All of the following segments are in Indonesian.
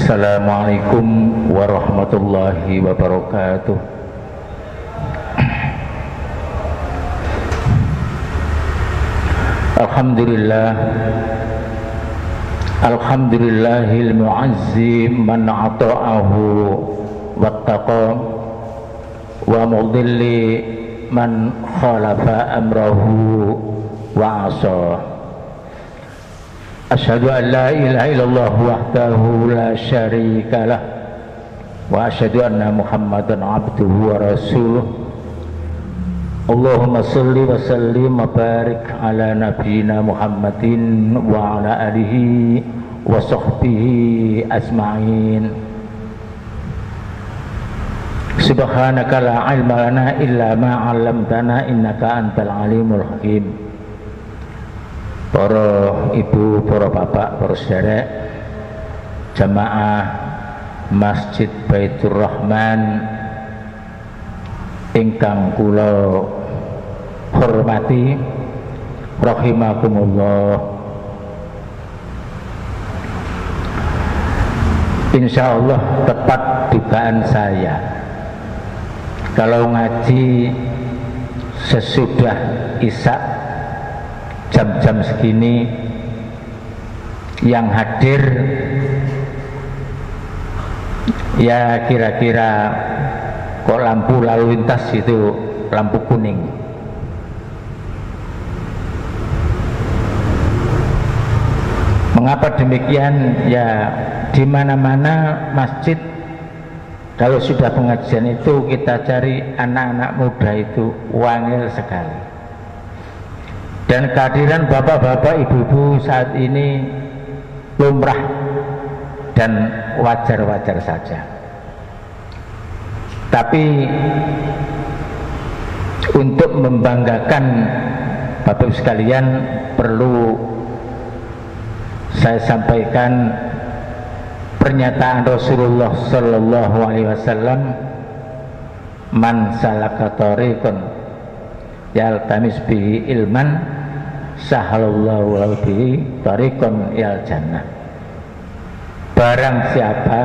Assalamualaikum warahmatullahi wabarakatuh. Alhamdulillah, alhamdulillahil mu'azzi man ata'ahu wattaqa wa mudilli man khalafa amrahu wa asa. Asyhadu an la ilaha illallah wahdahu la syarika lah wa asyhadu anna Muhammadan abduhu wa rasuluh. Allahumma salli wa sallim wa barik ala nabiyyina Muhammadin wa ala alihi wa sahbihi asma'in. Subhanaka la ilma lana illa ma 'allamtana innaka antal alimul hakim. Para ibu, para bapak, para saudara jamaah Masjid Baitur Rahman ingkang kula hormati rahimakumullah. Insyaallah tepat dugaan saya, kalau ngaji sesudah Isya jam-jam segini yang hadir ya kira-kira kok lampu lalu lintas itu lampu kuning. Mengapa demikian? Ya di mana-mana masjid kalau sudah pengajian itu kita cari anak-anak muda itu wangil sekali. Dan kehadiran bapak-bapak, ibu-ibu saat ini lumrah dan wajar-wajar saja. Tapi untuk membanggakan bapak sekalian perlu saya sampaikan pernyataan Rasulullah Sallallahu Alaihi Wasallam, man salaka thariqan yaltamis bihi ilman sahalallahu lahu bihi thariqan ilal jannah. Barang siapa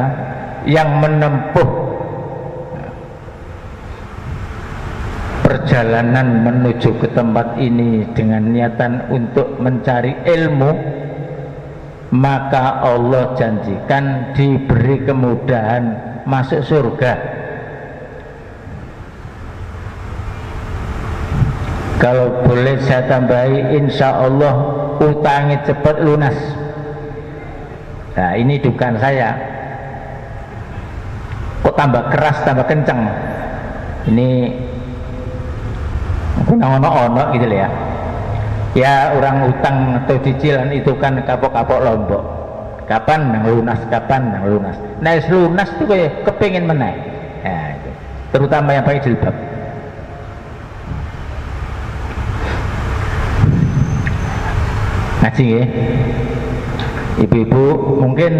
yang menempuh perjalanan menuju ke tempat ini dengan niatan untuk mencari ilmu, maka Allah janjikan diberi kemudahan masuk surga. Kalau boleh saya tambahi, insya Allah utangnya cepat lunas. Nah ini dugaan saya. Kok tambah keras, tambah kencang. Ini ono-ono gitu ya. Ya orang utang atau cicilan itu kan kapok-kapok lombok. Kapan nang lunas, kapan nang lunas. Nah lunas itu kayak kepingin menaik. Nah, itu. Terutama yang pakai jilbab. Ngaji ya, ibu-ibu mungkin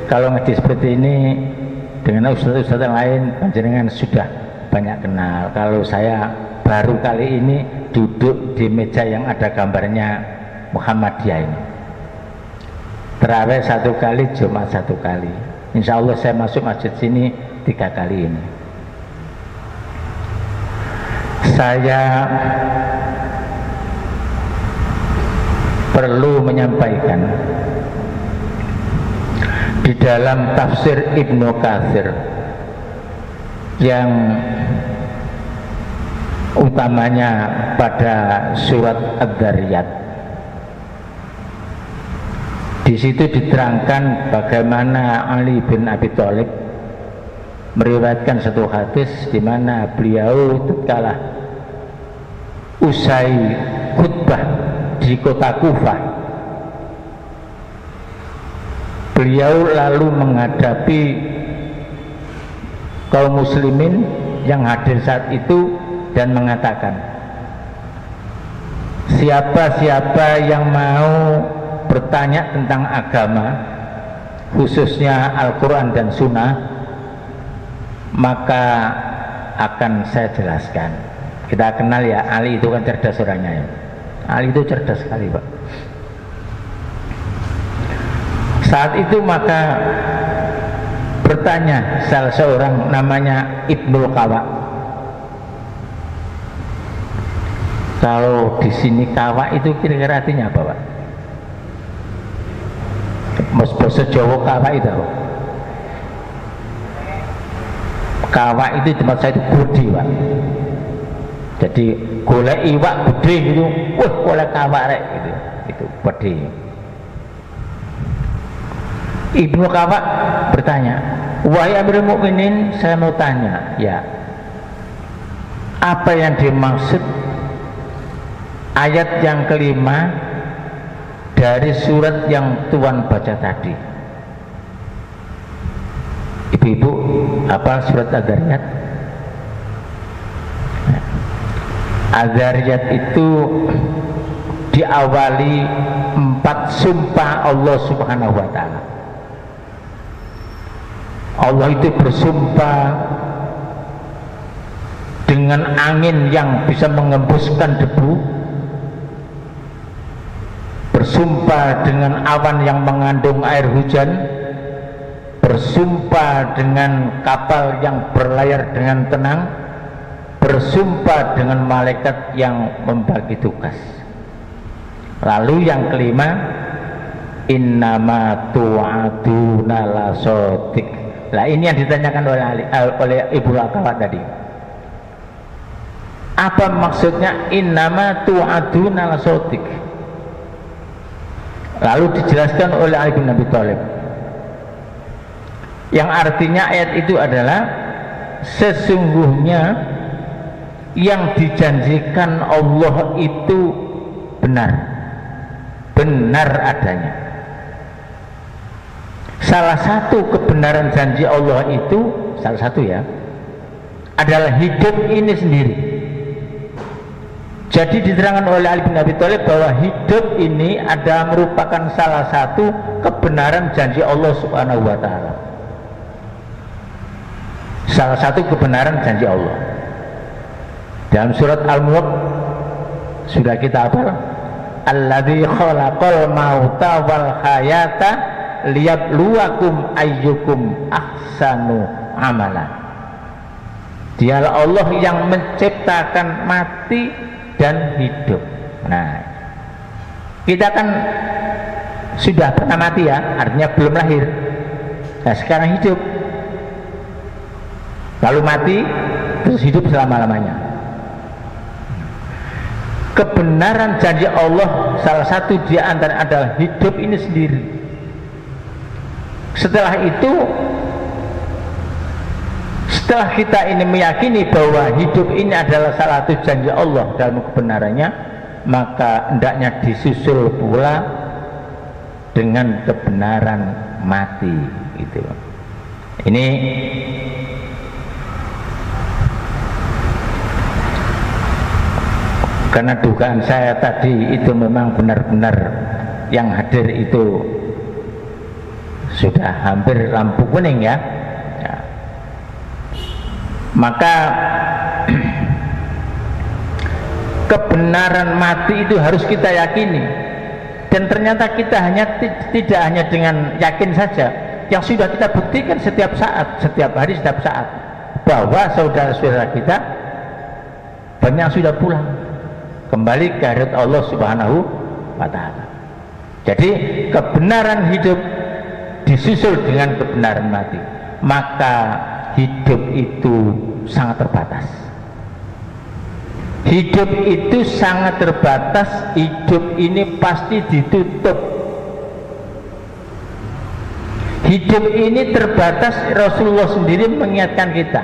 kalau ngaji seperti ini dengan ustadz-ustadz yang lain panjenengan sudah banyak kenal. Kalau saya baru kali ini duduk di meja yang ada gambarnya Muhammadiyah ini. Terawih 1 kali, Jumat 1 kali. Insya Allah saya masuk masjid sini 3 kali ini. Saya perlu menyampaikan di dalam tafsir Ibnu Katsir yang utamanya pada surat Ad-Dzariyat. Di situ diterangkan bagaimana Ali bin Abi Thalib meriwayatkan satu hadis di mana beliau tatkala usai khutbah di kota Kufah, beliau lalu menghadapi kaum muslimin yang hadir saat itu dan mengatakan, siapa-siapa yang mau bertanya tentang agama khususnya Al-Quran dan Sunnah, maka akan saya jelaskan. Kita kenal ya, Ali itu kan cerdas orangnya ya. Ali itu cerdas sekali Pak. Saat itu maka bertanya salah seorang namanya Ibnul Qawa. Kalau di sini Qawa itu kira-kira artinya apa, Pak? Mas bahasa Jawa Qawa itu apa? Qawa itu tempat saya itu gede, Pak. Jadi golek iwak gede gitu, wah golek Qawa rek gitu. Itu gede. Ibnu Qawa bertanya, wahai Amirul Mukminin, saya mau tanya, ya, apa yang dimaksud ayat yang kelima dari surat yang Tuan baca tadi? Ibu-ibu, apa surat Ad-Dzariyat? Ad-Dzariyat itu diawali 4 sumpah Allah Subhanahu wa Ta'ala. Allah itu bersumpah dengan angin yang bisa mengembuskan debu, bersumpah dengan awan yang mengandung air hujan, bersumpah dengan kapal yang berlayar dengan tenang, bersumpah dengan malaikat yang membagi tugas. Lalu yang kelima, innama tu'aduna lasadiq. Nah ini yang ditanyakan oleh Ibu Akawat tadi. Apa maksudnya innama tu'aduna lasadiq? Lalu dijelaskan oleh Ali bin Abi Thalib, yang artinya ayat itu adalah sesungguhnya yang dijanjikan Allah itu benar adanya. Salah satu kebenaran janji Allah itu, salah satu ya, adalah hidup ini sendiri. Jadi diterangkan oleh Ali bin Abi Thalib bahwa hidup ini adalah merupakan salah satu kebenaran janji Allah Subhanahu wa Ta'ala. Salah satu kebenaran janji Allah. Dalam surat Al-Mulk sudah kita hafal, alladzi khalaqal mauta wal hayata liyabluwakum ayyukum ahsanu amala. Dialah Allah yang menciptakan mati dan hidup. Nah, kita kan sudah pernah mati ya, artinya belum lahir. Nah sekarang hidup, lalu mati, terus hidup selama-lamanya. Kebenaran janji Allah salah satu di antara adalah hidup ini sendiri. Setelah itu, setelah kita ini meyakini bahwa hidup ini adalah salah satu janji Allah dalam kebenarannya, maka hendaknya disusul pula dengan kebenaran mati gitu. Ini karena dugaan saya tadi itu memang benar-benar yang hadir itu sudah hampir lampu kuning ya. Maka kebenaran mati itu harus kita yakini, dan ternyata kita tidak hanya dengan yakin saja, yang sudah kita buktikan setiap saat, setiap hari, setiap saat, bahwa saudara-saudara kita banyak sudah pulang kembali ke hadirat Allah Subhanahu wa Ta'ala. Jadi kebenaran hidup disusul dengan kebenaran mati, maka hidup itu sangat terbatas. Hidup itu sangat terbatas. Hidup ini pasti ditutup. Hidup ini terbatas. Rasulullah sendiri mengingatkan kita,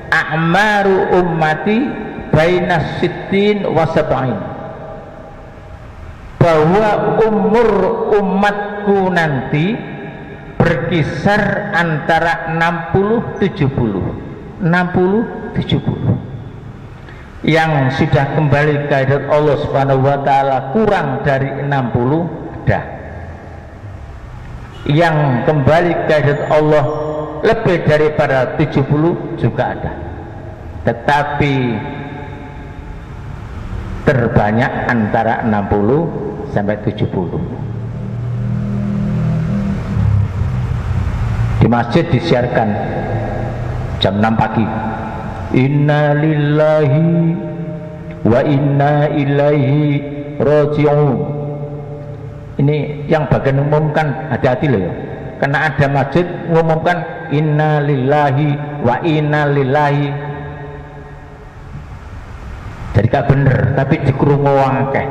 a'maru ummati bainas sittin wa sab'in, bahwa umur umatku nanti berkisar antara 60-70. Yang sudah kembali ke hadirat Allah Subhanahu wa Ta'ala kurang dari 60 dah. Yang kembali ke hadirat Allah lebih daripada 70 juga ada. Tetapi terbanyak antara 60 sampai 70. Di masjid disiarkan jam 6 pagi, inna lillahi wa inna ilaihi raji'un. Ini yang bagian umumkan, hati-hati loh ya, karena ada masjid mengumumkan inna lillahi wa inna ilaihi, jadi gak bener, tapi dikrungu wong akeh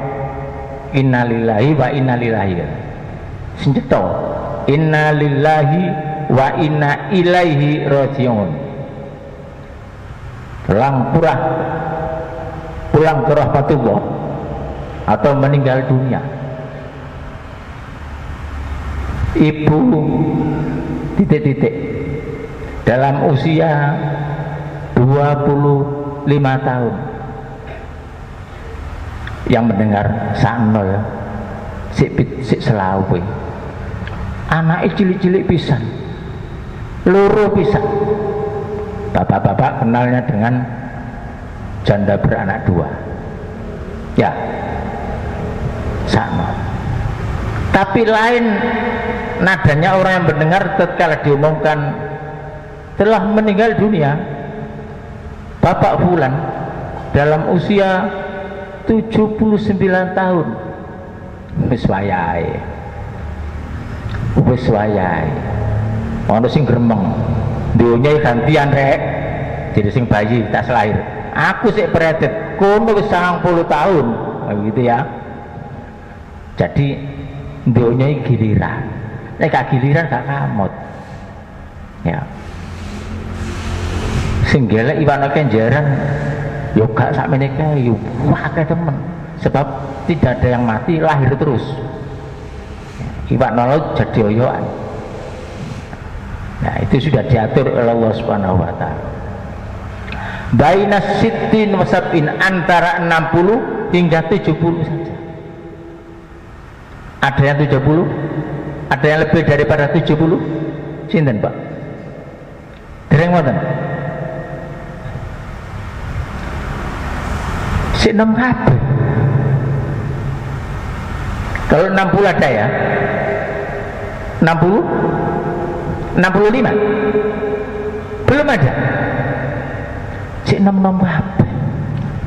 inna lillahi wa inna ilaihi senjata inna lillahi wa inna ilaihi raji'un. pulang ke rahmatullah atau meninggal dunia. Ibu titik-titik dalam usia 25 tahun yang mendengar sakno ya sik selawe anake cilik-cilik pisan, loro pisan. Bapak-bapak kenalnya dengan janda beranak 2 ya sama, tapi lain nadanya orang yang mendengar tatkala diumumkan telah meninggal dunia Bapak Fulan dalam usia 79 tahun. Wis wayahe ono sing gremeng dunya gantian rek, jadi sing bayi tak selahir aku sik peredet kono wis 90 tahun gitu ya. Jadi dunya giliran, nek gak giliran gak kamot ya. Sing gelek Iwan Kenjeran yo gak sakmene kae yo akeh temen, sebab tidak ada yang mati, lahir terus. Iwak nolot jadi oyoan. Nah itu sudah diatur oleh Allah Subhanahu wa ta'ala. Baina sittin wa sab'in, antara 60 hingga 70 saja. Ada yang 70, ada yang lebih daripada 70. Sinten Pak? Dereng wonten. Sik nom kabeh. Kalau 60 ada ya 60 65 belum ada, cik nom kabeh.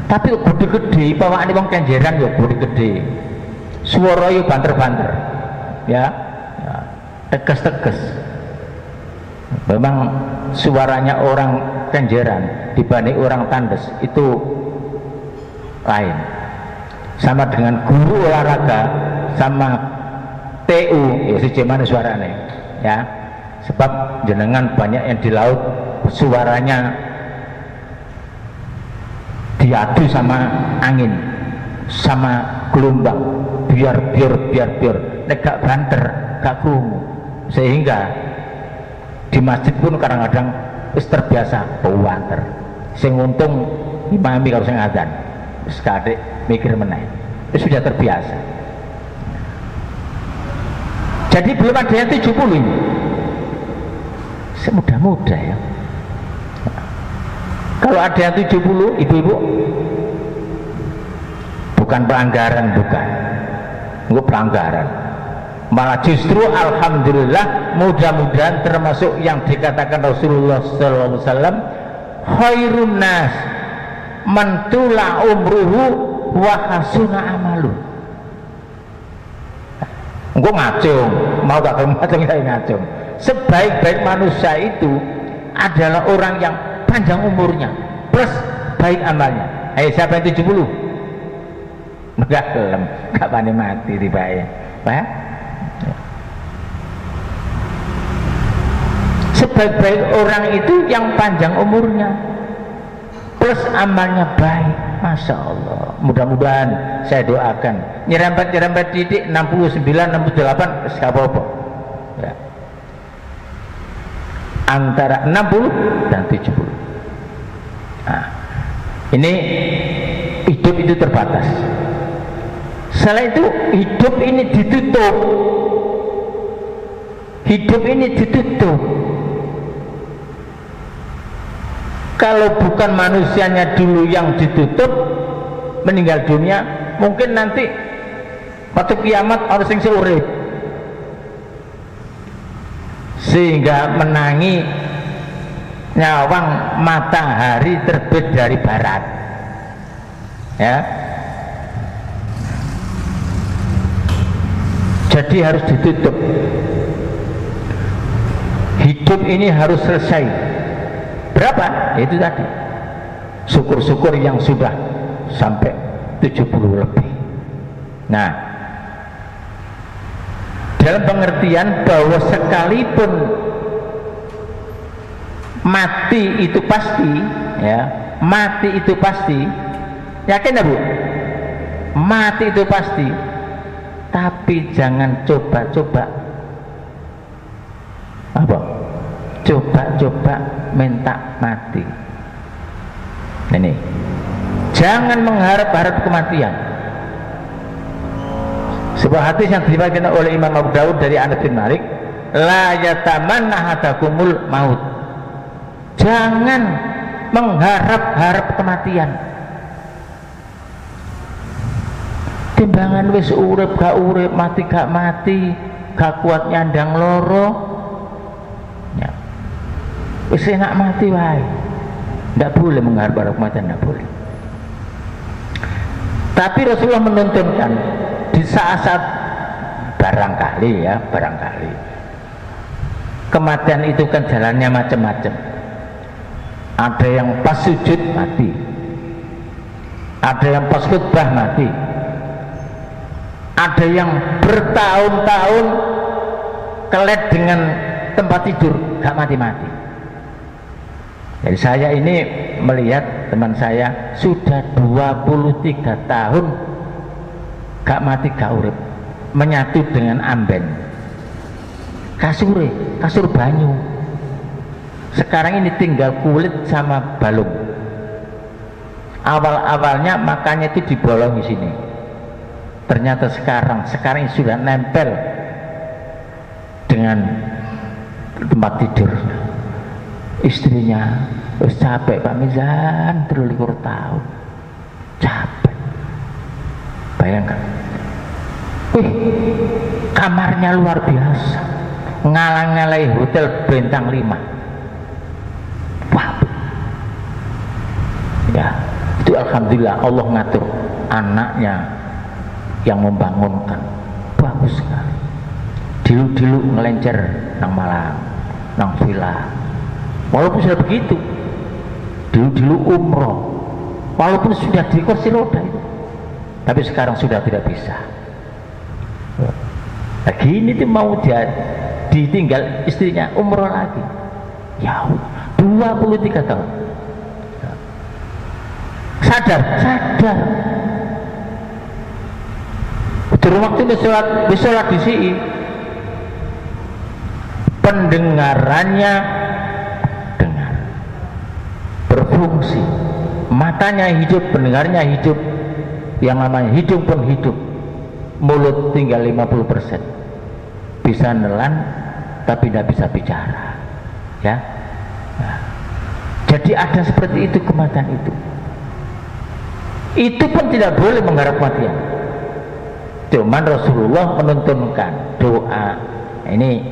Tapi gede-gede pawakane wong Kenjeran ya gede-gede, swara yo banter-banter ya, tegas-tegas. Memang suaranya orang Kenjeran dibanding orang Tandes itu lain, sama dengan guru olahraga sama TU ya sejemane suaranya ya, sebab jenengan banyak yang di laut suaranya diadu sama angin sama gelombang, biar nek gak banter gak krungu, sehingga di masjid pun kadang-kadang wis terbiasa banter. Sing untung imami kalau sing adzan wis kadek mikir meneh, wis sudah terbiasa. Jadi belum ada yang 70 ini, semudah-mudah ya. Kalau ada yang 70 ibu-ibu, bukan pelanggaran, bukan enggak pelanggaran, malah justru alhamdulillah, mudah-mudahan termasuk yang dikatakan Rasulullah SAW, khairun nas man tula umruhu wa hasuna amalu. Engko ngacung, mau gak ngacung saya ngacung. Sebaik-baik manusia itu adalah orang yang panjang umurnya plus baik amalnya. Ayo siapa yang 70? Enggak kelem, enggak pandai mati tiba-tiba. Pak? Sebaik-baik orang itu yang panjang umurnya plus amalnya baik. Masya Allah, mudah-mudahan saya doakan nyerempet didik 69, 68 gak apa-apa ya. Antara 60 dan 70. Nah, ini hidup itu terbatas. Setelah itu hidup ini ditutup. Hidup ini ditutup. Kalau bukan manusianya dulu yang ditutup meninggal dunia, mungkin nanti waktu kiamat harus yang seurip. sehingga menangi nyawang matahari terbit dari barat, ya. Jadi harus ditutup. Hidup ini harus selesai. Berapa? Itu tadi. Syukur-syukur yang sudah sampai 70 lebih. Nah, dalam pengertian bahwa sekalipun mati itu pasti, ya, mati itu pasti. Yakin ya Bu? Mati itu pasti. Tapi jangan coba-coba apa? Coba-coba minta mati. Ini. Jangan mengharap-harap kematian. Sebuah hadis yang diriwayatkan oleh Imam Abu Dawud dari Anas bin Malik, la yatamanna ahadakumul maut. Jangan mengharap-harap kematian. Timbangan wis urip gak urip, mati gak mati, gak kuat nyandang loro, ya. Wis enak mati wae. Ndak boleh mengharap-harap kematian, ndak boleh. Tapi Rasulullah menuntunkan di saat-saat barangkali, ya, barangkali kematian itu kan jalannya macam-macam. Ada yang pas sujud mati, ada yang pas khutbah mati, ada yang bertahun-tahun kelet dengan tempat tidur gak mati-mati. Jadi saya ini melihat teman saya sudah 23 tahun gak mati gak urip, menyatu dengan amben kasur banyu. Sekarang ini tinggal kulit sama balung. Awal-awalnya makanya itu dibolong di sini. Ternyata sekarang sudah nempel dengan tempat tidur. Istrinya wis capek Pak Mizan, 23 tahun capek. Bayangkan, wih, kamarnya luar biasa, ngalang-ngalai hotel bintang 5. Wah, ya itu alhamdulillah Allah ngatur anaknya yang membangunkan, bagus sekali. Dilu-dilu ngelencer nang Malang, nang villa. Walaupun sudah begitu, dilu-dilu umroh, walaupun sudah di kursi roda itu, tapi sekarang sudah tidak bisa. Nah, gini tuh mau dia ditinggal istrinya umroh lagi. Ya, 23 tahun. Sadar. Durung waktu sholat di sini, pendengarannya dengar, berfungsi, matanya hidup, pendengarnya hidup, yang namanya hidung pun hidup, mulut tinggal 50%, bisa nelan tapi tidak bisa bicara, ya. Nah, jadi ada seperti itu kematian itu pun tidak boleh mengharap kematian. Cuman Rasulullah menuntunkan doa. Ini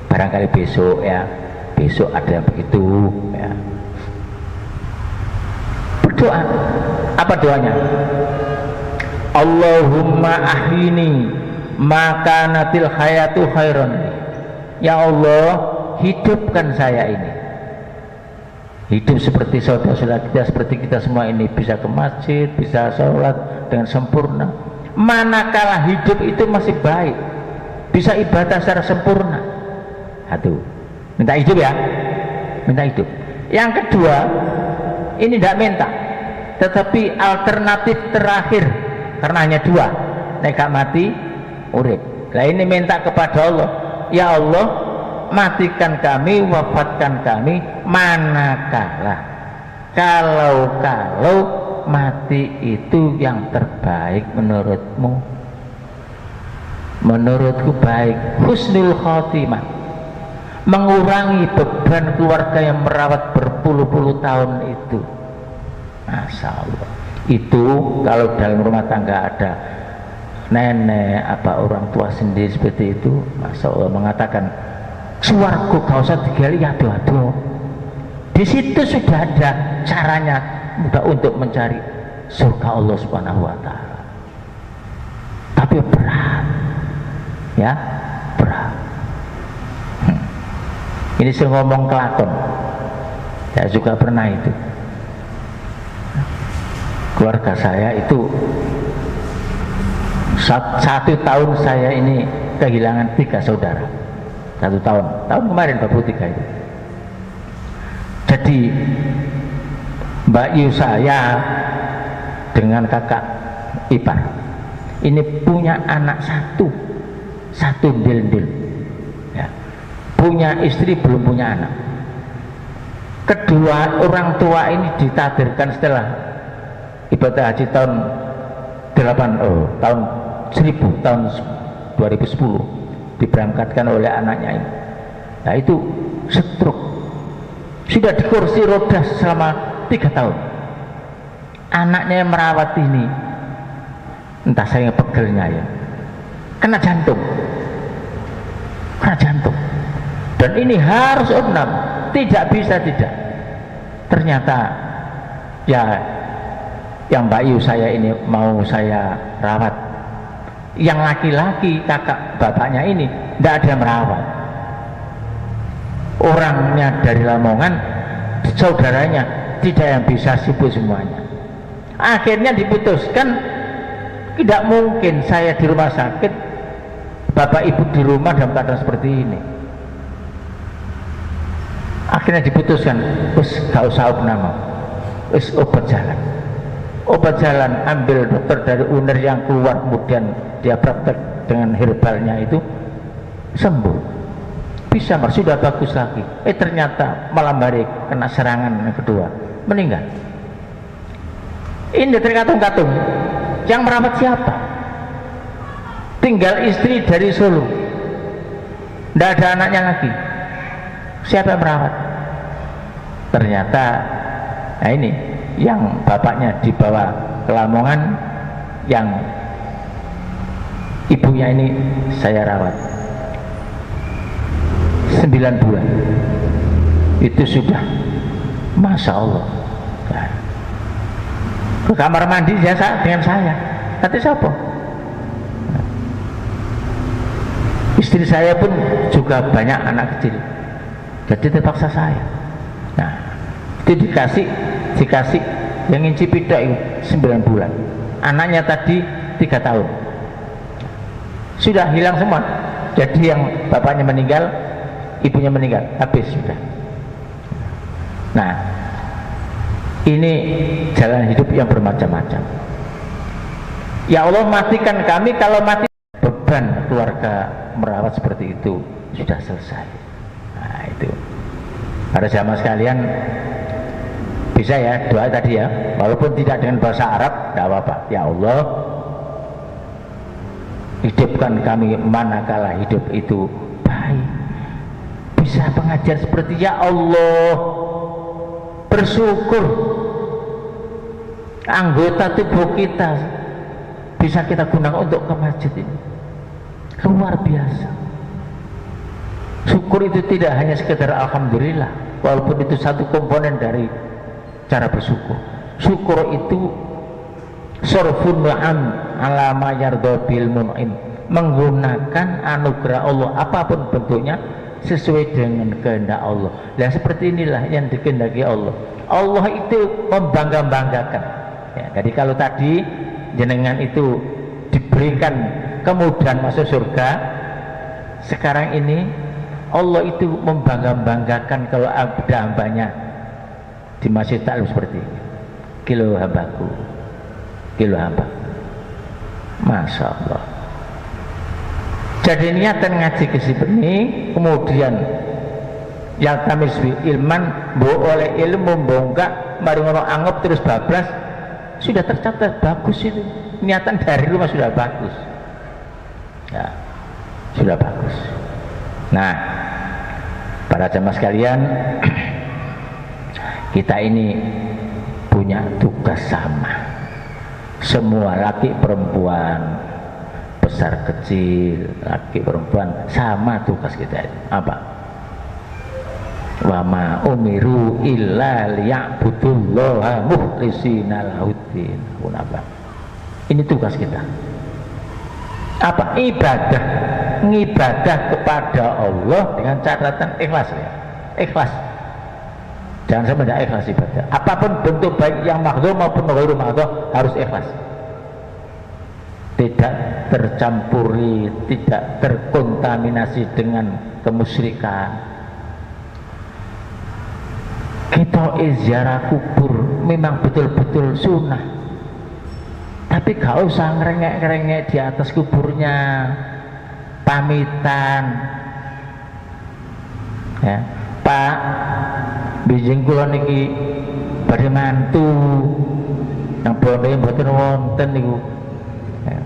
barangkali besok, ya, besok ada yang begitu, ya. Berdoa. Apa doanya? Allahumma ahyini maka natil hayatu khairan. Ya Allah, hidupkan saya ini, hidup seperti saudara-saudara kita, seperti kita semua ini, bisa ke masjid, bisa sholat dengan sempurna. Manakala hidup itu masih baik, bisa ibadah secara sempurna. Satu, minta hidup, ya, minta hidup. Yang kedua, ini tidak minta, tetapi alternatif terakhir, karena hanya dua, nek mati urip. Nah, ini minta kepada Allah, ya Allah, matikan kami, wafatkan kami manakala, kalau mati itu yang terbaik menurutmu. Menurutku baik, husnul khotimah, mengurangi beban keluarga yang merawat berpuluh-puluh tahun itu. Masya Allah, itu kalau dalam rumah tangga ada nenek, apa orang tua sendiri seperti itu, Masya Allah, mengatakan Suwargo gak usah digali ado-ado. Di situ sudah ada caranya mudah untuk mencari surga Allah Subhanahu wa taala. Tapi berat. Ya, berat. Ini saya ngomong kelakon. Saya juga pernah itu. Keluarga saya itu satu tahun saya ini kehilangan 3 saudara. 1 tahun kemarin 23 itu. Jadi Mbak Yu saya dengan kakak ipar ini punya anak satu ndil-ndil ya. Punya istri belum punya anak. Kedua orang tua ini ditakdirkan setelah ibadah haji tahun 2010 diberangkatkan oleh anaknya ini. Nah itu stroke, sudah di kursi roda selama 3 tahun. Anaknya yang merawat ini entah saya pegelnya ya, kena jantung, dan ini harus opnam, tidak bisa tidak. Ternyata ya yang Mbak Yu saya ini mau saya rawat, yang laki-laki kakak bapaknya ini tidak ada yang merawat. Orangnya dari Lamongan, saudaranya tidak yang bisa sibuk semuanya. Akhirnya diputuskan tidak mungkin saya di rumah sakit, bapak ibu di rumah dalam keadaan seperti ini. Akhirnya diputuskan, wis gak usah opname, wis obat jalan, ambil dokter dari UNER yang keluar, kemudian dia praktek dengan herbalnya itu sembuh, bisa sudah bagus lagi. Ternyata malam hari kena serangan yang kedua, meninggal. Ini terkatung-katung, yang merawat siapa? Tinggal istri dari Solo, tidak ada anaknya lagi, siapa yang merawat? Ternyata nah ini yang bapaknya dibawa ke Lamongan, yang ibunya ini saya rawat 9 bulan. Itu sudah Masya Allah. Nah, ke kamar mandi biasa dengan saya, kata siapa? Istri saya pun juga banyak anak kecil, jadi terpaksa saya. Nah itu dikasih yang ngincipi itu 9 bulan, anaknya tadi 3 tahun, sudah hilang semua. Jadi yang bapaknya meninggal, ibunya meninggal, habis sudah. Nah ini jalan hidup yang bermacam-macam. Ya Allah, matikan kami kalau mati. Beban keluarga merawat seperti itu sudah selesai. Nah itu para jamaah sekalian, bisa ya doa tadi ya, walaupun tidak dengan bahasa Arab, tidak apa-apa. Ya Allah, hidupkan kami manakala hidup itu baik. Bisa pengajar seperti ya Allah, bersyukur anggota tubuh kita bisa kita gunakan untuk ke masjid ini, luar biasa. Syukur itu tidak hanya sekedar alhamdulillah, walaupun itu satu komponen dari cara bersyukur. Syukur itu sorfun wa'am ala ma yardha bil mun'im, menggunakan anugerah Allah apapun bentuknya sesuai dengan kehendak Allah. Nah seperti inilah yang dikehendaki Allah. Allah itu membangga-banggakan ya. Jadi kalau tadi jenengan itu diberikan kemudahan masuk surga, sekarang ini Allah itu membangga-banggakan kalau ada hambanya di masjid taklim seperti ini. Kilo hambaku, kilo hamba, Masya Allah. Jadi niatan ngaji ke sini, kemudian yang tamis ilman, oleh ilmu bongkak, mari ngono anggap terus bablas, sudah tercatat bagus itu. Niatan dari rumah sudah bagus, ya, sudah bagus. Nah, para jamaah sekalian, kita ini punya tugas sama, semua laki perempuan, besar kecil, laki perempuan sama tugas kita itu. Apa? wa ma umiru illa liya'budullaha mukhlishina lahuddin. Ini tugas kita. Apa? Ibadah. Ngibadah kepada Allah dengan catatan ikhlas ya. Ikhlas. Jangan sampai tidak ikhlas ibadah. Apapun bentuk baik yang makhdhur maupun ghairu makhdhur harus ikhlas. Tidak tercampuri, tidak terkontaminasi dengan kemusyrikan. Kita ziarah kubur memang betul-betul sunnah, tapi gak usah ngerengek-ngerengek di atas kuburnya, pamitan ya, Pak bijing kula niki badhe mantu nang bondo mboten wonten niku ya.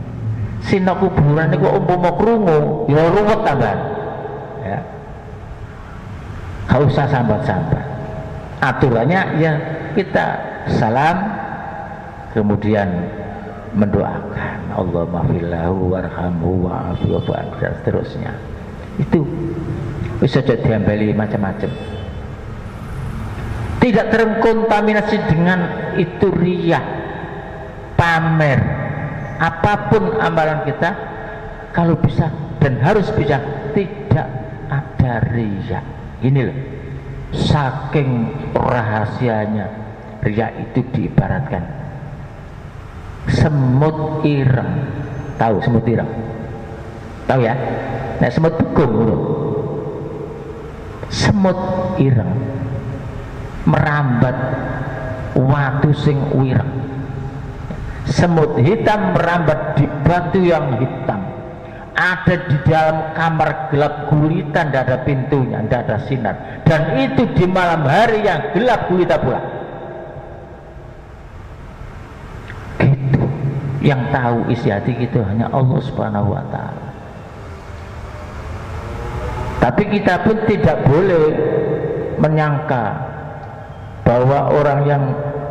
Sina kuburan niku umpama krungu ya ruwet tambahan ya, gak usah sambat-sambat. Aturannya ya kita salam kemudian mendoakan Allahumma fillahu warhamhu wa'afihu dan seterusnya. Itu bisa jadi diambali macam-macam. Tidak terkontaminasi dengan itu riya, pamer. Apapun amalan kita kalau bisa dan harus bisa tidak ada riya. Ini loh, saking rahasianya riya itu diibaratkan semut ireng. Tahu semut ireng? Tahu ya? Nah, semut begung lho. Semut ireng merambat watu sing wireng. Semut hitam merambat di batu yang hitam. Ada di dalam kamar gelap gulita, tidak ada pintunya, tidak ada sinar, dan itu di malam hari yang gelap gulita pula. Gitu. Yang tahu isi hati kita hanya Allah Subhanahu wa Ta'ala. Tapi kita pun tidak boleh menyangka bahwa orang yang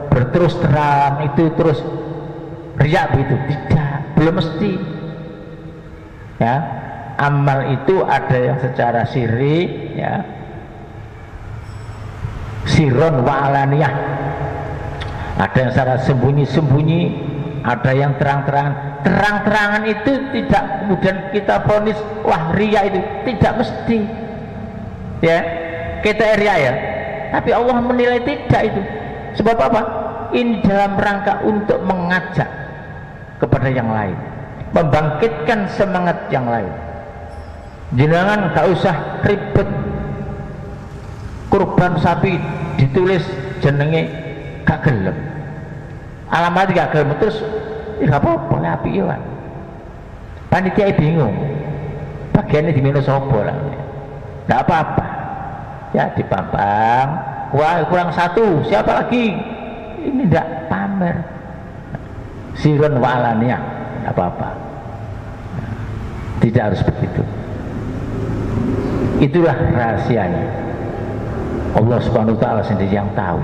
berterus terang itu terus riak begitu. Tidak, belum mesti. Ya, amal itu ada yang secara sirri, ya, sirron wa alaniyah, ada yang secara sembunyi-sembunyi, ada yang terang-terangan. Terang-terangan itu tidak kemudian kita vonis wah riya, itu tidak mesti ya kita riya ya, tapi Allah menilai tidak itu. Sebab apa? Ini dalam rangka untuk mengajak kepada yang lain, membangkitkan semangat yang lain. Jenengan gak usah ribet kurban sapi ditulis jenenge gak gelem, alamat gak gelem, terus gak apa-apa lah, api ya panitia bingung bagiannya di minus sopo lah, gak apa-apa ya, dipampang wah kurang satu siapa lagi, ini gak pamer, sirun wa alaniyah, gak apa-apa. Tidak harus begitu. Itulah rahasianya. Allah Subhanahu wa Ta'ala sendiri yang tahu.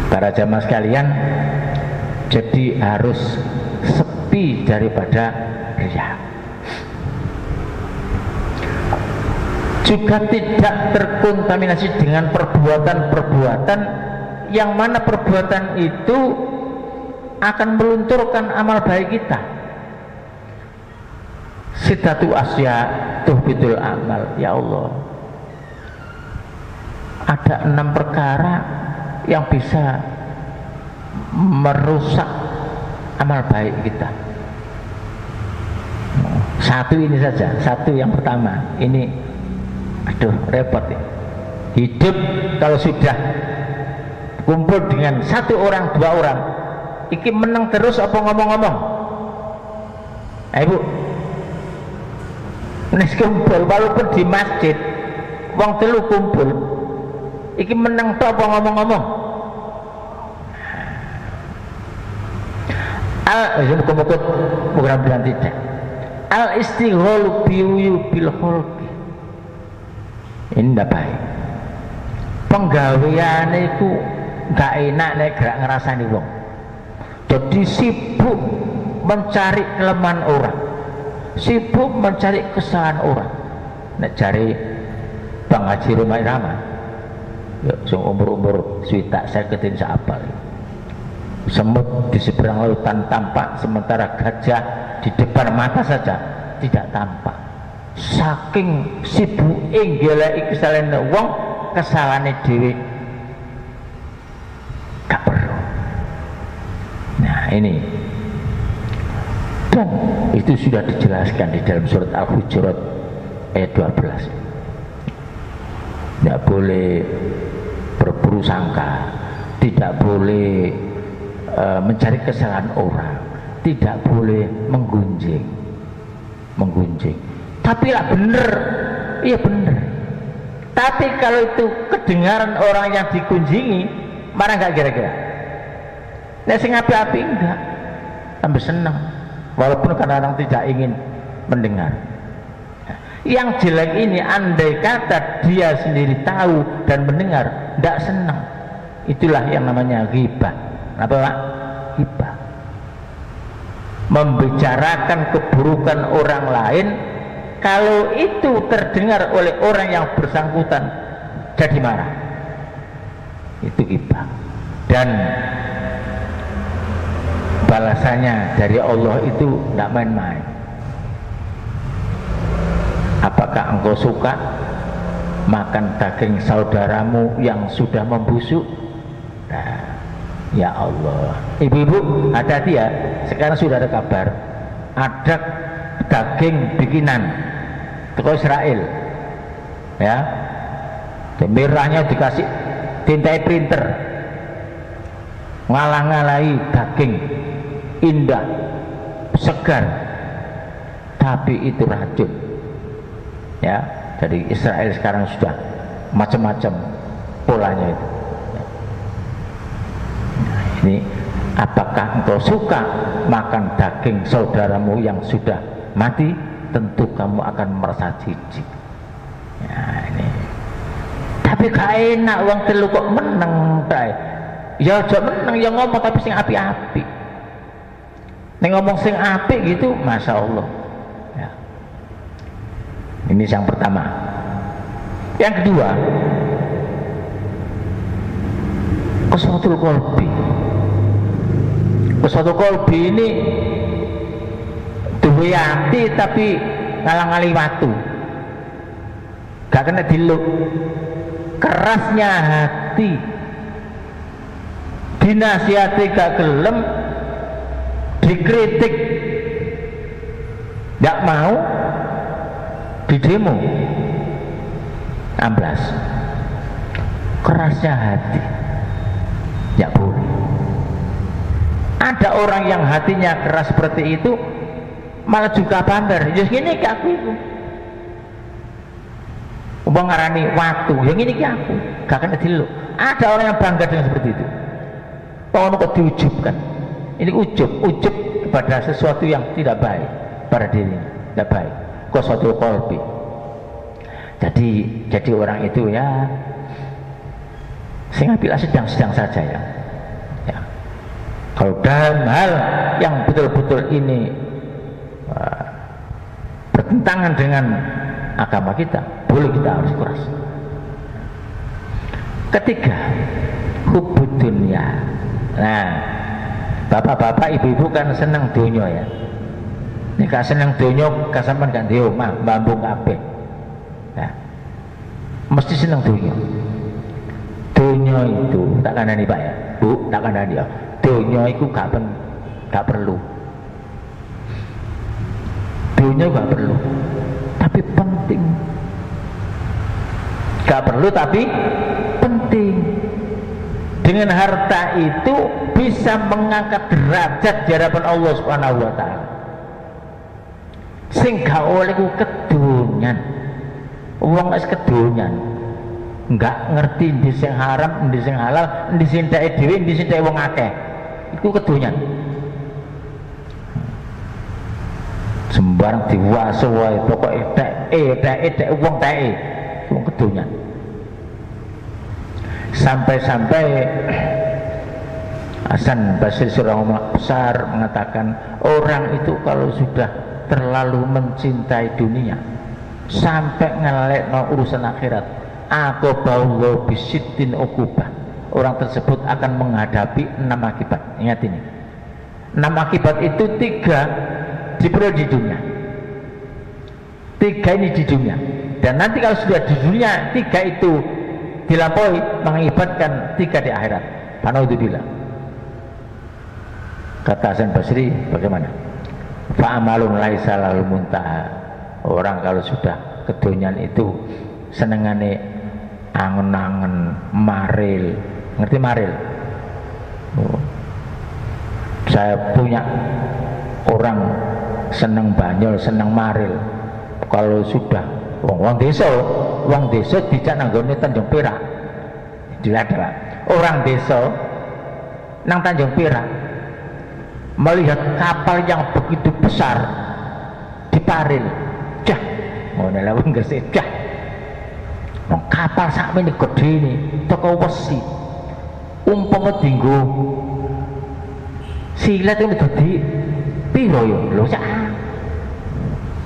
Para jamaah sekalian, jadi harus sepi daripada riya. Juga tidak terkontaminasi dengan perbuatan-perbuatan yang mana perbuatan itu akan melunturkan amal baik kita. Siddatu asya tuhbitul amal. Ya Allah, ada 6 perkara yang bisa merusak amal baik kita. Satu ini saja, satu yang pertama ini, aduh repot ya. Hidup kalau sudah kumpul dengan 1 orang 2 orang iki menang terus apa ngomong-ngomong, ibu nis kumpul walaupun di masjid wong 3 kumpul iki menang tok apa ngomong-ngomong. Muka-muka program bilang tidak. Al istighol biuyu bil kholqi, ini tidak baik. Penggawean itu gak enak nek gak ngerasani wong. Jadi sibuk mencari kelemahan orang, sibuk mencari kesalahan orang. nek cari Bang Haji Roma Irama ya sing umur-umur swidak seketin seapal semut di seberang lautan tampak sementara gajah di depan mata saja tidak tampak saking sibuke goleki kesalahan wong kesalahane dhewe gak perlu. Nah ini dan itu sudah dijelaskan di dalam surat Al-Hujurat ayat 12. Tidak boleh berburu sangka, tidak boleh mencari kesalahan orang, tidak boleh menggunjing. Tapi lah bener, iya bener. Tapi kalau itu kedengaran orang yang dikunjingi, mana nggak kira-kira? Nah, sing api-api enggak, tambah senang. Walaupun kadang-kadang tidak ingin mendengar. Yang jelek ini andai kata dia sendiri tahu dan mendengar, tidak senang. Itulah yang namanya ghibah. Apa Pak? Ghibah. Membicarakan keburukan orang lain, kalau itu terdengar oleh orang yang bersangkutan jadi marah. Itu ghibah. Dan balasannya dari Allah itu tidak main-main. Apakah engkau suka makan daging saudaramu yang sudah membusuk? Nah, ya Allah, ibu-ibu hati-hati ya. Sekarang sudah ada kabar ada daging bikinan toko Israel ya, merahnya dikasih tinta printer, ngalah-ngalahi daging indah segar tapi itu racun ya. Jadi Israel sekarang sudah macam-macam polanya itu. Nah, ini apakah engkau suka makan daging saudaramu yang sudah mati? Tentu kamu akan merasa jijik ya, ini. Tapi gak enak uang telu kok meneng tay. Ya aja meneng yang ngomong tapi sing api-api. Nek ngomong sing apik gitu, masya Allah. Ya. Ini yang pertama. Yang kedua, qaswatul qalbi. Qaswatul qalbi ini duwe ati tapi ngalang-ngali watu. Gak kena diluk. Kerasnya hati. Dinasihati gak gelem, dikritik gak mau, di demo amblas. Kerasnya hati gak boleh. Ada orang yang hatinya keras seperti itu malah juga pamer, ya gini ke aku itu uang ngarani watu, yang ini ke aku gak kena diluk. Ada orang yang bangga dengan seperti itu, tolong kok diujubkan. Ini ujub kepada sesuatu yang tidak baik pada dirinya, tidak baik. Qaswatul qalbi. Jadi orang itu ya sehingga bila sedang-sedang saja ya. Kalau dalam hal yang betul-betul ini bertentangan dengan agama kita, boleh kita harus keras. Ketiga, hubbud dunya. Nah, bapak-bapak, ibu-ibu kan seneng dunia ya. Nek seneng dunia, kasaman kan di omah, mbambung kabeh. Nah, mesti seneng dunia. Dunia itu tak kandani Pak ya, Bu, tak kandani ya. Dunia itu gak perlu. Dunia gak perlu, tapi penting. Gak perlu tapi penting. Dengan harta itu bisa mengangkat derajat di hadapan Allah Subhanahu wa taala. Sing gak oleh ku kedonyan. Wong wis kedonyan. Enggak ngerti ndi sing haram, ndi sing halal, ndi sing enteke dhewe, ndi sing enteke wong akeh. Iku kedonyan. Sembarang diwaso wae, pokoke tek wong teke. Wong kedonyan. Sampai-sampai Hasan Basri seorang ulama besar mengatakan orang itu kalau sudah terlalu mencintai dunia sampai ngelekno urusan akhirat. Aku baulo bisitin ukubah. Orang tersebut akan menghadapi 6 akibat. Ingat ini. 6 akibat itu 3 diperoleh di dunia. 3 ini di dunia. Dan nanti kalau sudah di dunia 3 itu dilampaui, mengakibatkan 3 di akhirat. Panaudzubillah. Kata Hasan Basri bagaimana? Fa'amalun laisa lahul muntaha. Orang kalau sudah kedonyan itu senengane angen-angen, maril. Ngerti maril? Saya punya orang seneng banyol, seneng maril. Kalau sudah wong desa dijak nanggone Tanjung Perak. Adalah orang desa nang Tanjung Perak melihat kapal yang begitu besar di Paril. Dah, ngono lha wong Gresik dah. Wong kapal sakmene gedene teko wesi. Umpama dinggo silat itu dadi piro yo? Lho sak.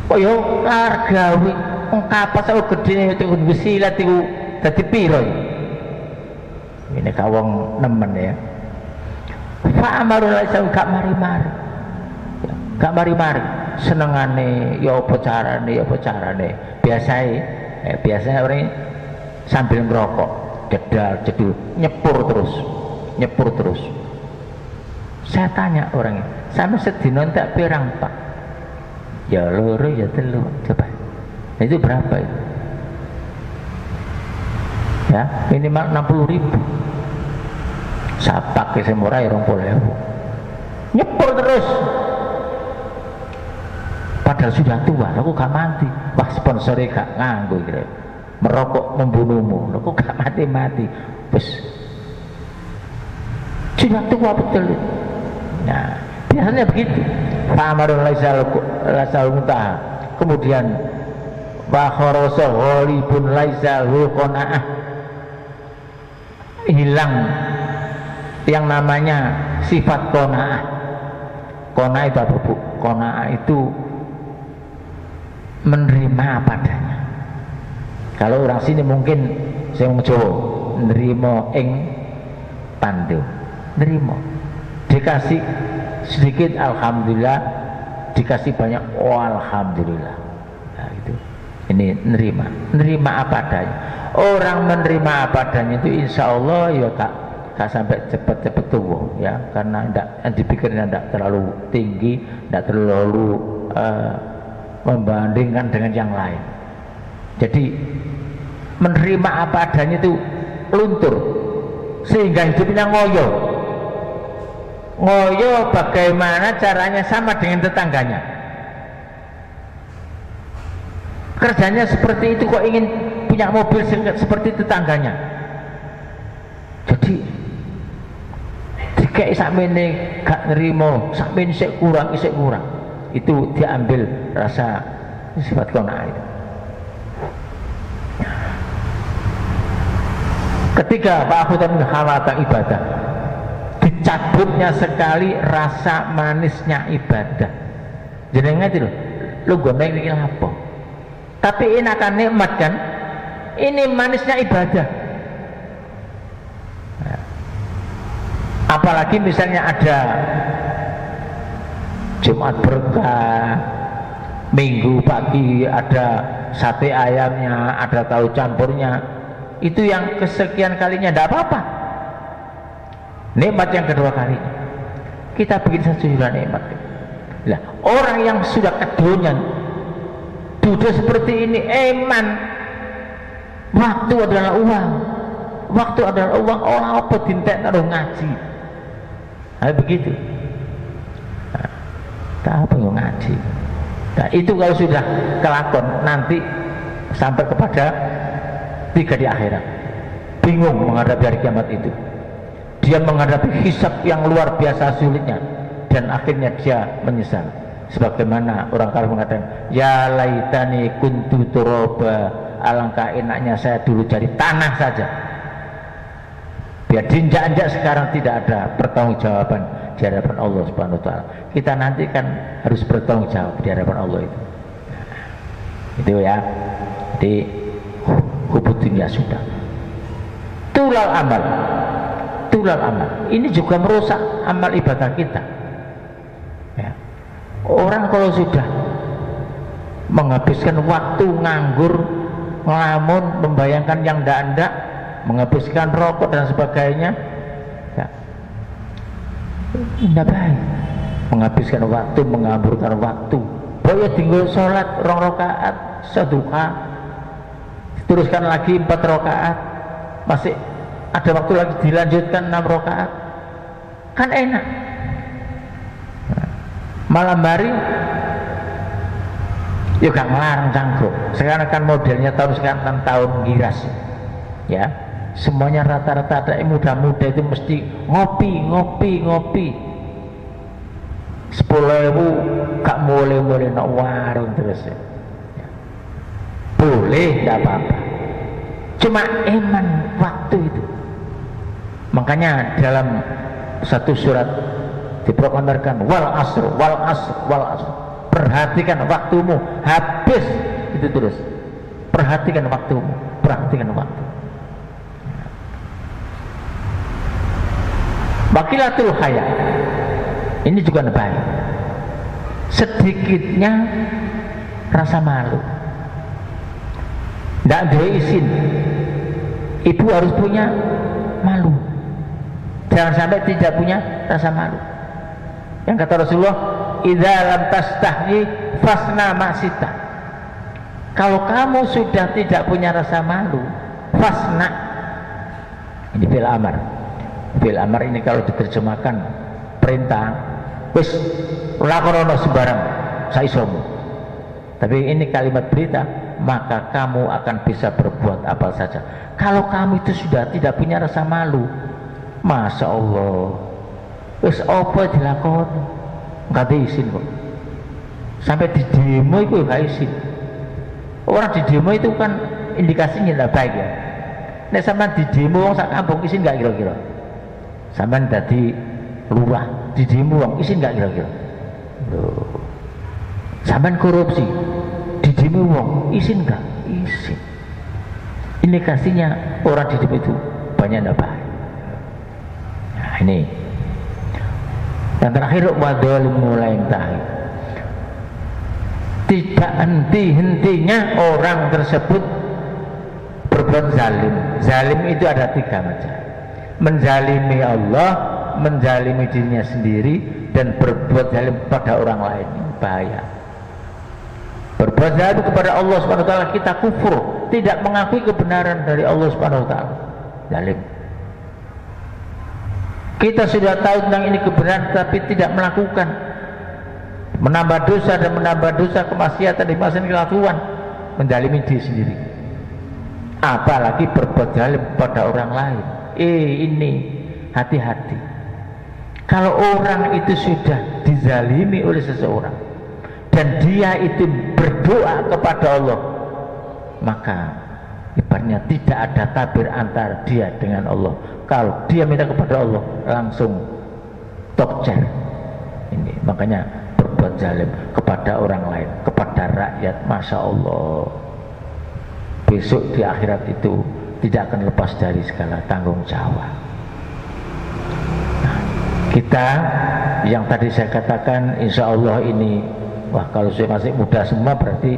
Kok yo hargawe wong kapal sak gedene dinggo silat iku dadi piro yo? Ini kawong nemen ya. Fa'amarul laisa gak mari-mari. Gak mari-mari. Senengane ya apa carane. Biasanya orang sambil ngerokok, jedul, nyepur terus. Saya tanya orangnya, sama sedina tak pirang Pak? Ya loro ya telu. Coba. Nah, itu berapa itu? Ya, minimal 60.000. Saya pakai semurai 20.000. Nyepur terus. Padahal sudah tua, aku gak mati. Wah, sponsornya gak nganggo kira. Merokok membunuhmu, aku gak mati. Terus sudah tua betul. Nah, biasanya begitu. Fa'amarun laisal muntaha. Kemudian wa kharasu ghalibun laisal qanaah. Hilang yang namanya sifat qanaah. Qanaah itu apa, Bu? Qanaah itu menerima apa adanya. Kalau orang sini mungkin saya Jawa nerima ing pandu, nerima. Dikasih sedikit alhamdulillah, dikasih banyak alhamdulillah. Nah, itu. Ini nerima apa adanya. Orang menerima apa adanya itu insya Allah ya tak sampai cepat tua ya, karena dipikirnya tidak terlalu tinggi, tidak terlalu membandingkan dengan yang lain. Jadi menerima apa adanya itu luntur, sehingga hidupnya ngoyo bagaimana caranya sama dengan tetangganya. Kerjanya seperti itu kok ingin punya mobil seperti tetangganya. Jadi jika sakmene gak nerimo, sakmene isih kurang. Itu diambil rasa sifat qanaah itu. Ketiga, fa'khudhan halata ibadah. Dicabutnya sekali rasa manisnya ibadah. Jenenge ngerti lho gone iki apa? Tapi ini akan nikmat kan? Ini manisnya ibadah. Apalagi misalnya ada Jumat berkah, Minggu pagi ada sate ayamnya, ada tahu campurnya, itu yang kesekian kalinya tidak apa-apa. Nikmat yang kedua kalinya kita bikin saja sudah nikmat. Nah, orang yang sudah kedonyan duduk seperti ini, eman, waktu adalah uang, orang apa dintek taruh ngaji. Nah, begitu. Tak apa yang ngaji. Nah, itu kalau sudah kelakon nanti sampai kepada 3 di akhirat. Bingung menghadapi hari kiamat itu. Dia menghadapi hisab yang luar biasa sulitnya dan akhirnya dia menyesal. Sebagaimana orang kafir mengatakan, ya laitani kuntu turaba, alangkah enaknya saya dulu jadi tanah saja. Biar diinjak-injak sekarang tidak ada pertanggungjawaban di hadapan Allah Subhanahu wa taala. Kita nanti kan harus bertanggung jawab di hadapan Allah itu. Itu ya. Jadi hubud dunia sudah. Tulal amal. Tulal amal. Ini juga merusak amal ibadah kita. Ya. Orang kalau sudah menghabiskan waktu nganggur, ngelamun, membayangkan yang ndak-ndak, menghabiskan rokok dan sebagainya, ya, tidak baik. Menghabiskan waktu, mengamburkan waktu. Boyo tinggal sholat 2 rakaat seduha, teruskan lagi 4 rakaat, masih ada waktu lagi dilanjutkan 6 rakaat, kan enak. Malam hari yuk gak ngelarang cangkruk. Sekarang kan modelnya tahun sekarang kan tahun giras ya, semuanya rata-rata ada yang muda-muda itu mesti ngopi 10.000 gak boleh nak warung terus ya. Boleh, tidak apa-apa, cuma eman waktu itu. Makanya dalam satu surat diproklamirkan wal asr, perhatikan waktumu, habis itu terus. Perhatikan waktumu, perhatikan waktu. Wakilatul haya, ini juga baik. Sedikitnya rasa malu, tidak ada izin. Ibu harus punya malu, jangan sampai tidak punya rasa malu. Yang kata Rasulullah, idza lam tastahyi fasna ma'sita. Kalau kamu sudah tidak punya rasa malu, fasna, ini fil amar. Fil amar ini kalau diterjemahkan perintah, wis lakonono sembarang saisomu. Tapi ini kalimat berita, maka kamu akan bisa berbuat apa saja. Kalau kamu itu sudah tidak punya rasa malu, Masya Allah, wis apa dilakoni, nggak ada izin kok. Sampai di demo itu nggak izin. Orang di demo itu kan indikasinya tidak baik ya. Nek sampean di demo wong sak kampung izin nggak kira-kira? Sampean dadi lurah di demo wong izin nggak kira-kira? Loh. Sampean korupsi di demo wong izin nggak? Izin. Indikasinya orang di demo itu banyak tidak baik. Nah ini. Yang terakhir wadol mulai tahi. Tidak henti-hentinya orang tersebut berbuat zalim. Zalim itu ada 3 macam. Menzalimi Allah, menzalimi dirinya sendiri, dan berbuat zalim pada orang lain. Bahaya. Berbuat zalim kepada Allah Subhanahu wa taala, kita kufur, tidak mengakui kebenaran dari Allah Subhanahu wa taala. Zalim. Kita sudah tahu tentang ini kebenaran tapi tidak melakukan, menambah dosa dan menambah dosa, kemaksiatan di masa kelakuan, menzalimi diri sendiri, apalagi berbuat zalim pada orang lain. Ini hati-hati. Kalau orang itu sudah dizalimi oleh seseorang dan dia itu berdoa kepada Allah, maka ibaratnya tidak ada tabir antara dia dengan Allah. Kalau dia minta kepada Allah, langsung tokcer. Ini makanya berbuat zalim kepada orang lain, kepada rakyat, Masya Allah, besok di akhirat itu tidak akan lepas dari segala tanggung jawab. Nah, kita yang tadi saya katakan, insya Allah ini, wah kalau saya masih muda semua berarti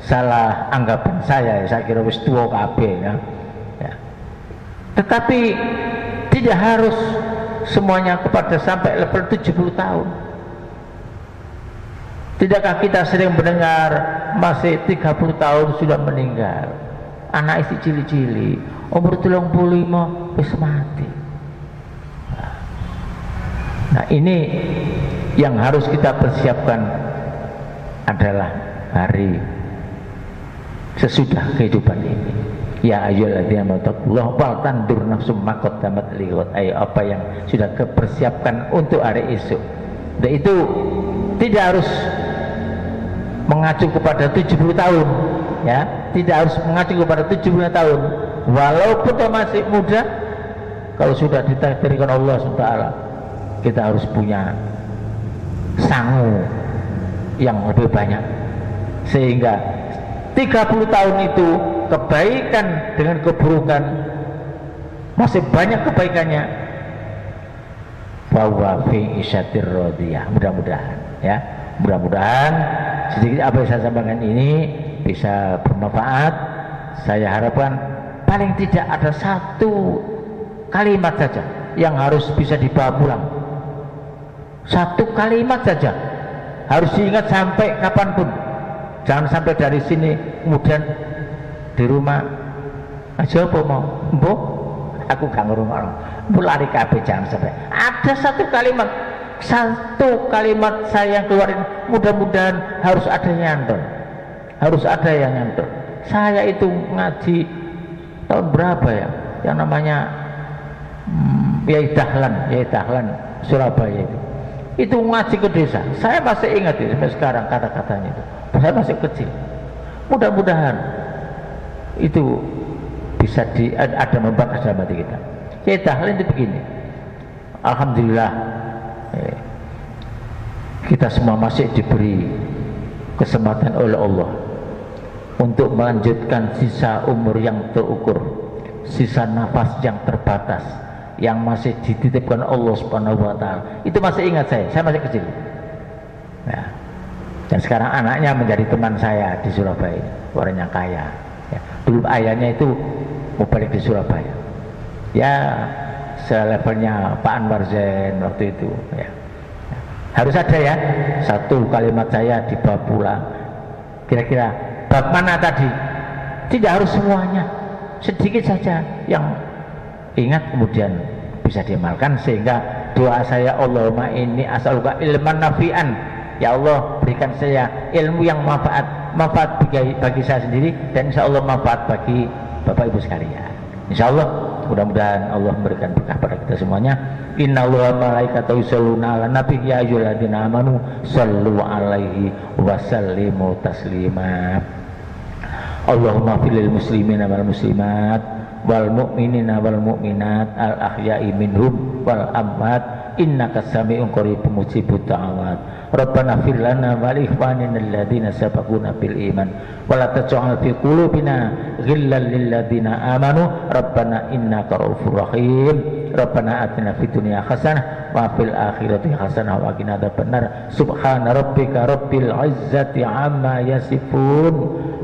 salah anggapan saya kira wis tua kabeh ya. Tetapi tidak harus semuanya kepada sampai level 70 tahun. Tidakkah kita sering mendengar masih 30 tahun sudah meninggal, anak istri cili-cili umur 35 wis mati. Nah ini yang harus kita persiapkan adalah hari sesudah kehidupan ini. Ya ayyuhalladzina amanu wal tandur nafsum ma qaddamat lighad. Apa yang sudah dipersiapkan untuk hari esok. Dan itu tidak harus mengacu kepada 70 tahun ya, tidak harus mengacu kepada 70 tahun. Walaupun kita masih muda, kalau sudah ditakdirkan Allah SWT, kita harus punya sangu yang lebih banyak, sehingga 30 tahun itu kebaikan dengan keburukan masih banyak kebaikannya. Bahwa fi isyatir radiyah. Mudah-mudahan ya, mudah-mudahan sedikit apa yang saya sampaikan ini bisa bermanfaat. Saya harapkan paling tidak ada satu kalimat saja yang harus bisa dibawa pulang. Satu kalimat saja harus diingat sampai kapanpun. Jangan sampai dari sini kemudian di rumah aja apa mau mbok aku gak ngrungokno lari kabeh. Jangan sampai ada satu kalimat saya yang keluarin, mudah-mudahan harus ada yang nyantol, harus ada yang nyantol. Saya itu ngaji tahun berapa ya yang namanya Yai Dahlan Surabaya itu ngaji ke desa. Saya masih ingat itu sampai sekarang kata-katanya itu. Saya masih kecil. Mudah-mudahan itu bisa ada membekas dalam hati kita. Yai Dahlan itu begini. Alhamdulillah kita semua masih diberi kesempatan oleh Allah untuk melanjutkan sisa umur yang terukur, sisa nafas yang terbatas yang masih dititipkan Allah Subhanahu wa Ta'ala. Itu masih ingat saya masih kecil ya. Dan sekarang anaknya menjadi teman saya di Surabaya, orang yang kaya ya. Dulu ayahnya itu mau balik di Surabaya ya, selevelnya Pak Anwar Zain waktu itu ya. Harus ada ya satu kalimat saya dibawa pulang. Kira-kira bab mana tadi? Tidak harus semuanya, sedikit saja yang ingat kemudian bisa diamalkan, sehingga doa saya Allahumma inni as'aluka ilman nafi'an, ya Allah berikan saya ilmu yang manfaat bagi saya sendiri dan insya Allah manfaat bagi Bapak Ibu sekalian. Insya Allah mudah-mudahan Allah memberikan berkah pada kita semuanya. Innallaha malaikatahu yusholluna 'alan nabi ya ayyuhalladzina amanu shallu 'alaihi wa sallimu taslima. Allahumma fil muslimina wal muslimat wal mu'minina wal mu'minat al ahya'i minhum wal amwat innaka sami'un qaribun mujibud da'awat. Rabbana fir lana wa li ikhwanina alladziina sabaquna bil iman wa la taj'al fi qulubina ghillan lil ladzina amanu rabbana innaka ra'ufur rahim. Rabbana atina fid dunya hasanah wa fil akhirati hasanah wa qina adzabannar. Subhana rabbika rabbil izzati amma yasifun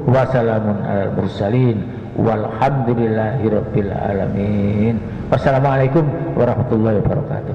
wa salamun alal mursalin walhamdulillahi rabbil alamin. Wassalamualaikum warahmatullahi wabarakatuh.